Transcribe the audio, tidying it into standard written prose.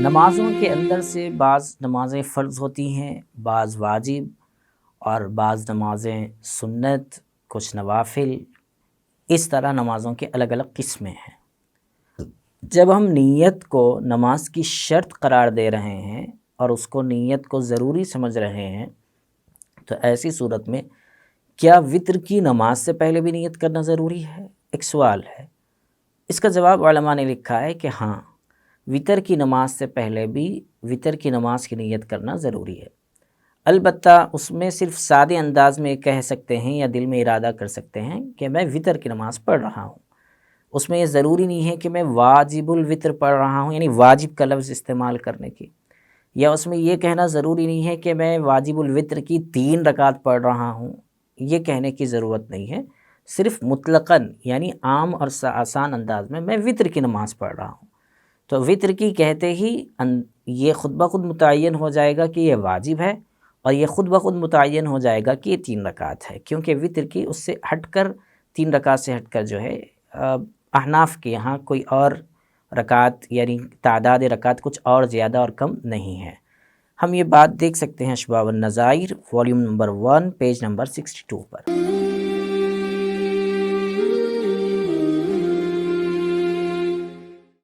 نمازوں کے اندر سے بعض نمازیں فرض ہوتی ہیں، بعض واجب اور بعض نمازیں سنت، کچھ نوافل، اس طرح نمازوں کے الگ الگ قسمیں ہیں۔ جب ہم نیت کو نماز کی شرط قرار دے رہے ہیں اور اس کو نیت کو ضروری سمجھ رہے ہیں تو ایسی صورت میں کیا وتر کی نماز سے پہلے بھی نیت کرنا ضروری ہے؟ ایک سوال ہے۔ اس کا جواب علماء نے لکھا ہے کہ ہاں، وتر کی نماز سے پہلے بھی وتر کی نماز کی نیت کرنا ضروری ہے، البتہ اس میں صرف سادے انداز میں کہہ سکتے ہیں یا دل میں ارادہ کر سکتے ہیں کہ میں وتر کی نماز پڑھ رہا ہوں۔ اس میں یہ ضروری نہیں ہے کہ میں واجب الوتر پڑھ رہا ہوں، یعنی واجب کا لفظ استعمال کرنے کی، یا اس میں یہ کہنا ضروری نہیں ہے کہ میں واجب الوتر کی 3 رکعت پڑھ رہا ہوں، یہ کہنے کی ضرورت نہیں ہے۔ صرف مطلقاً یعنی عام اور آسان انداز میں وتر کی نماز پڑھ رہا ہوں، تو وتر کی کہتے ہی یہ خود بخود متعین ہو جائے گا کہ یہ واجب ہے، اور یہ خود بخود متعین ہو جائے گا کہ یہ 3 رکعت ہے، کیونکہ وتر کی اس سے ہٹ کر 3 رکعت سے ہٹ کر جو ہے احناف کے یہاں کوئی اور رکعت یعنی تعداد رکعت کچھ اور زیادہ اور کم نہیں ہے۔ ہم یہ بات دیکھ سکتے ہیں اشباح والنظائر والیوم نمبر 1 پیج نمبر 62 پر۔